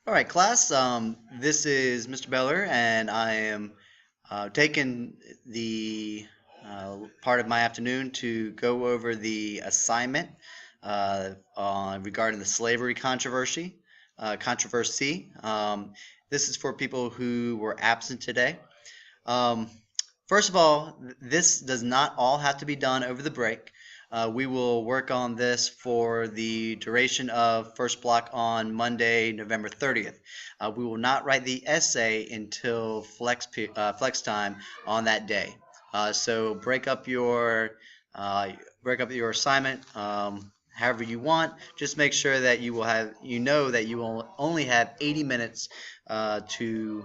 All right, class. This is Mr. Beller, and I am taking the part of my afternoon to go over the assignment regarding the slavery controversy. This is for people who were absent today. Um, First of all, this does not all have to be done over the break. We will work on this for the duration of first block on Monday, November 30th. We will not write the essay until flex time on that day. So uh, break up your assignment however you want. Just make sure that you know that you will only have 80 minutes to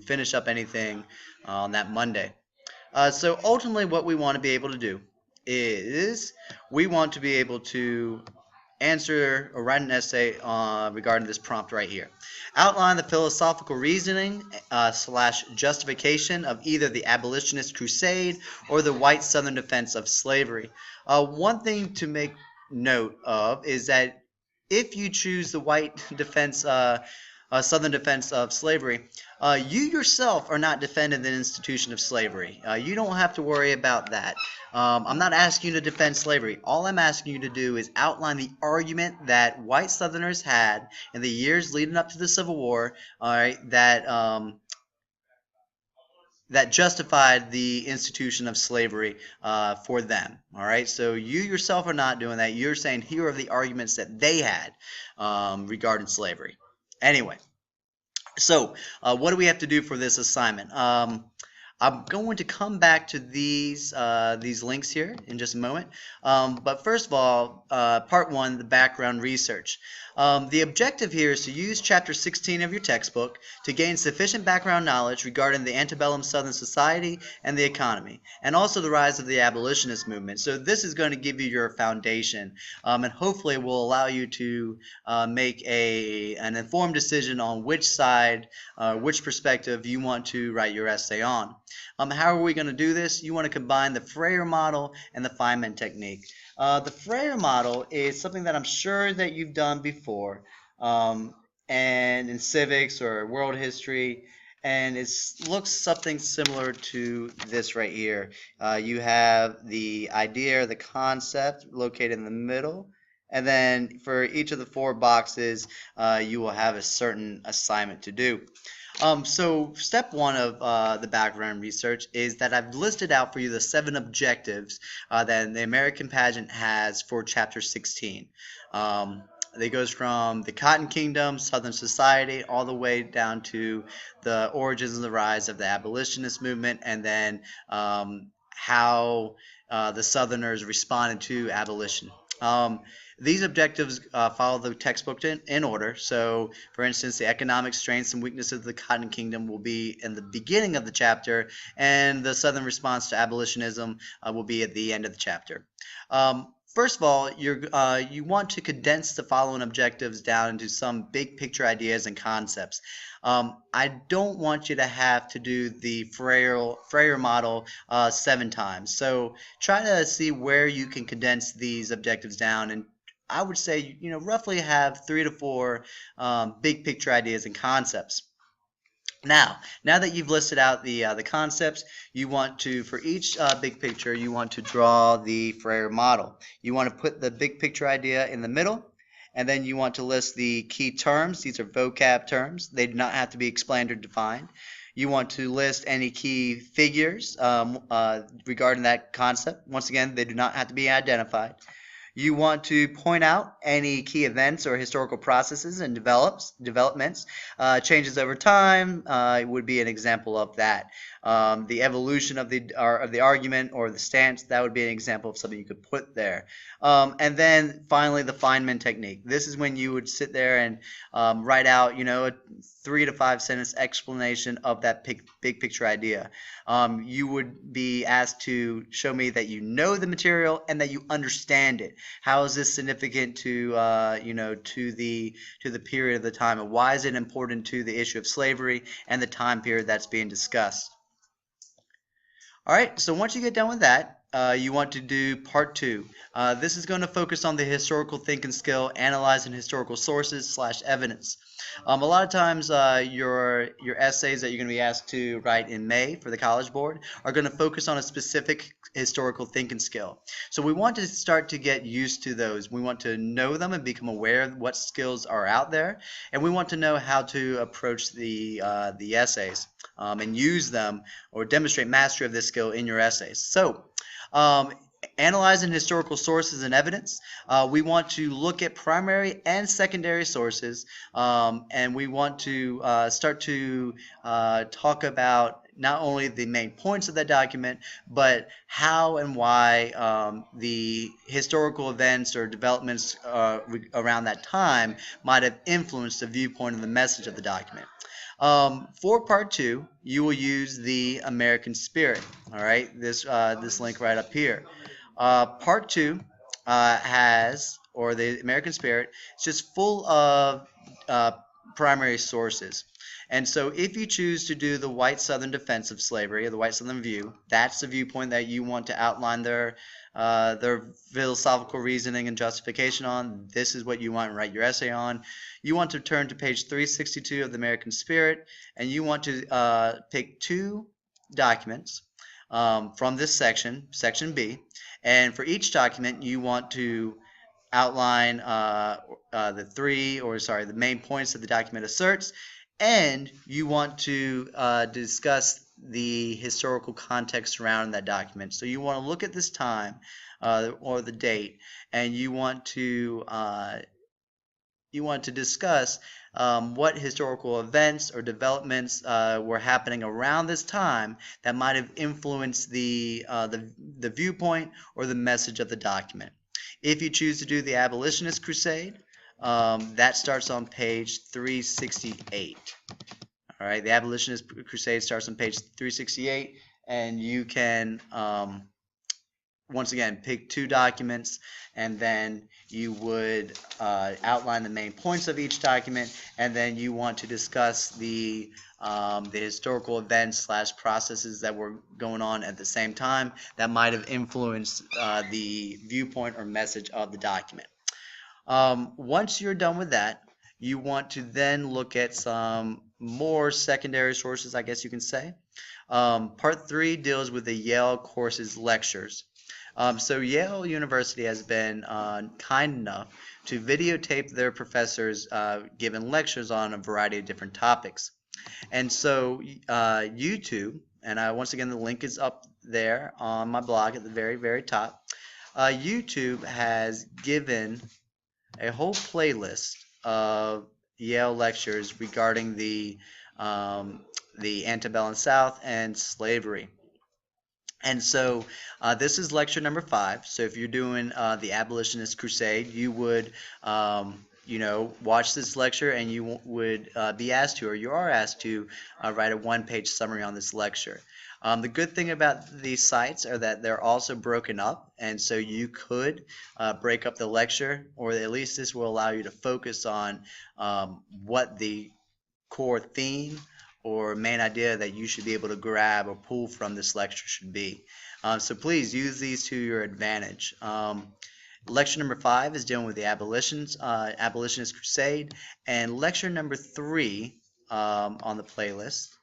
finish up anything on that Monday. So ultimately, what we want to be able to do is we want to be able to answer or write an essay regarding this prompt right here. Outline the philosophical reasoning slash justification of either the abolitionist crusade or the white Southern defense of slavery. One thing to make note of is that if you choose the white Southern defense of slavery, you yourself are not defending the institution of slavery. You don't have to worry about that. I'm not asking you to defend slavery. All I'm asking you to do is outline the argument that white Southerners had in the years leading up to the Civil War, all right, that justified the institution of slavery for them. All right, so you yourself are not doing that. You're saying here are the arguments that they had regarding slavery. Anyway, so what do we have to do for this assignment? I'm going to come back to these links here in just a moment. But first of all, part one, the background research. The objective here is to use chapter 16 of your textbook to gain sufficient background knowledge regarding the antebellum Southern society and the economy, and also the rise of the abolitionist movement. So this is going to give you your foundation, and hopefully will allow you to make an informed decision on which side, which perspective you want to write your essay on. How are we going to do this? You want to combine the Freyer model and the Feynman technique. The Freyer model is something that I'm sure that you've done before, and in civics or world history, and it looks something similar to this right here. You have the idea or the concept located in the middle, and then for each of the four boxes, you will have a certain assignment to do. So step one of the background research is that I've listed out for you the 7 objectives that the American pageant has for chapter 16. It goes from the Cotton Kingdom, Southern society, all the way down to the origins and the rise of the abolitionist movement, and then how the Southerners responded to abolition. These objectives follow the textbook in order. So, for instance, the economic strengths and weaknesses of the Cotton Kingdom will be in the beginning of the chapter, and the Southern response to abolitionism will be at the end of the chapter. First of all, you want to condense the following objectives down into some big picture ideas and concepts. I don't want you to have to do the Freyer model 7 times. So try to see where you can condense these objectives down, and I would say, roughly have 3 to 4 big picture ideas and concepts. Now that you've listed out the concepts, you want to, for each big picture, you want to draw the Freyer model. You want to put the big picture idea in the middle, and then you want to list the key terms. These are vocab terms. They do not have to be explained or defined. You want to list any key figures regarding that concept. Once again, they do not have to be identified. You want to point out any key events or historical processes and developments. Changes over time would be an example of that. The evolution of the argument or the stance, that would be an example of something you could put there. And then finally, the Feynman technique. This is when you would sit there and write out, a 3 to 5 sentence explanation of that big picture idea. You would be asked to show me that you know the material and that you understand it. How is this significant to to the period of the time, and why is it important to the issue of slavery and the time period that's being discussed? All right, so once you get done with that, you want to do part 2. This is going to focus on the historical thinking skill, analyzing historical sources / evidence. A lot of times, your essays that you're going to be asked to write in May for the College Board are going to focus on a specific historical thinking skill. So we want to start to get used to those. We want to know them and become aware of what skills are out there, and we want to know how to approach the essays and use them or demonstrate mastery of this skill in your essays. So, analyzing historical sources and evidence, we want to look at primary and secondary sources, and we want to start to talk about not only the main points of that document, but how and why the historical events or developments around that time might have influenced the viewpoint and the message of the document. For part 2, you will use the American Spirit. All right, this link right up here. Part 2 has, or the American Spirit, it's just full of primary sources. And so if you choose to do the white Southern defense of slavery, or the white Southern view, that's the viewpoint that you want to outline their philosophical reasoning and justification on. This is what you want to write your essay on. You want to turn to page 362 of the American Spirit, and you want to pick 2 documents from this section, section B, and for each document you want to outline the main points that the document asserts, and you want to discuss the historical context surrounding that document. So you want to look at this time or the date, and you want to discuss what historical events or developments were happening around this time that might have influenced the viewpoint or the message of the document. If you choose to do the Abolitionist Crusade, that starts on page 368. All right, the Abolitionist Crusade starts on page 368, and you can once again pick 2 documents, and then you would outline the main points of each document, and then you want to discuss the historical events / processes that were going on at the same time that might have influenced the viewpoint or message of the document. Once you're done with that, you want to then look at some more secondary sources, I guess you can say. Part 3 deals with the Yale course's lectures. So Yale University has been kind enough to videotape their professors giving lectures on a variety of different topics. And so YouTube, and once again the link is up there on my blog at the very, very top, YouTube has given a whole playlist of Yale lectures regarding the antebellum South and slavery. And so this is lecture number 5. So if you're doing the Abolitionist Crusade, you would watch this lecture, and you would be asked to, or you are asked to, write a 1-page summary on this lecture. The good thing about these sites are that they're also broken up, and so you could break up the lecture, or at least this will allow you to focus on what the core theme or main idea that you should be able to grab or pull from this lecture should be. So please use these to your advantage. Lecture number 5 is dealing with the Abolitionist Crusade, and lecture number 3 on the playlist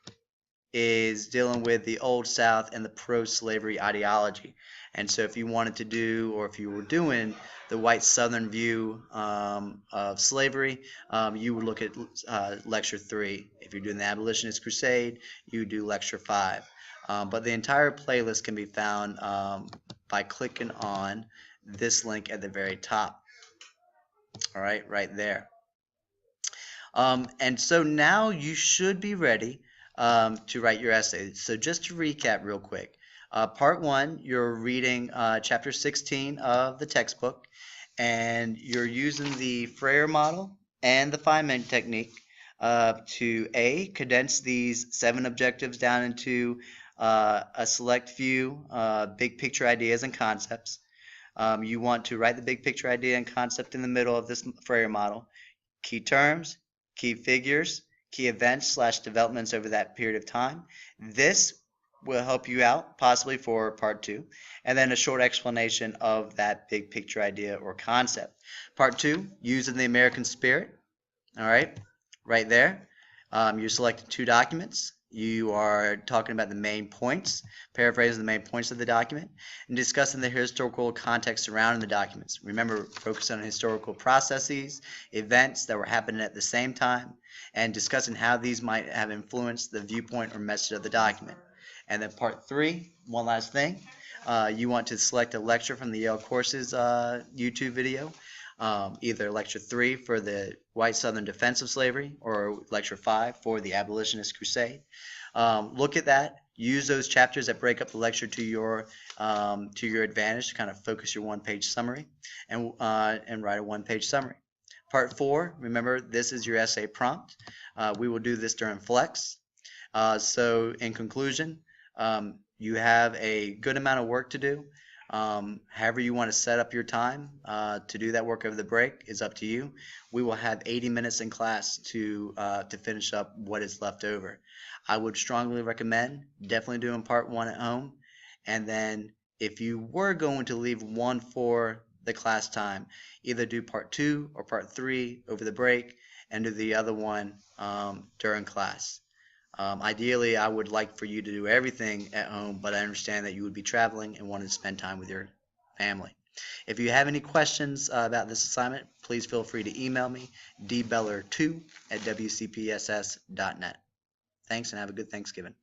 is dealing with the Old South and the pro-slavery ideology. And so if you wanted to do, or if you were doing the white Southern view of slavery, you would look at lecture 3. If you're doing the Abolitionist Crusade, you do lecture 5. But the entire playlist can be found by clicking on this link at the very top. All right, right there. And so now you should be ready to write your essay. So just to recap real quick. Part 1, you're reading chapter 16 of the textbook, and you're using the Freire model and the Feynman technique to condense these 7 objectives down into a select few big picture ideas and concepts. You want to write the big picture idea and concept in the middle of this Freire model. Key terms, key figures, key events / developments over that period of time. This will help you out possibly for part 2, and then a short explanation of that big picture idea or concept. Part 2, using the American spirit. All right, right there. You're selecting 2 documents. You are talking about the main points, paraphrasing the main points of the document, and discussing the historical context surrounding the documents. Remember, focus on historical processes, events that were happening at the same time, and discussing how these might have influenced the viewpoint or message of the document. And then part 3, one last thing, you want to select a lecture from the Yale Courses YouTube video. Either lecture 3 for the white southern defense of slavery or lecture 5 for the abolitionist crusade. Look at that. Use those chapters that break up the lecture to your advantage to kind of focus your one-page summary and write a one-page summary. Part 4, remember this is your essay prompt. We will do this during Flex. So in conclusion, you have a good amount of work to do. However you want to set up your time to do that work over the break is up to you. We will have 80 minutes in class to finish up what is left over. I would strongly recommend definitely doing part 1 at home, and then if you were going to leave one for the class time, either do part 2 or part 3 over the break and do the other one during class. Ideally, I would like for you to do everything at home, but I understand that you would be traveling and want to spend time with your family. If you have any questions about this assignment, please feel free to email me, dbeller2@wcpss.net. Thanks, and have a good Thanksgiving.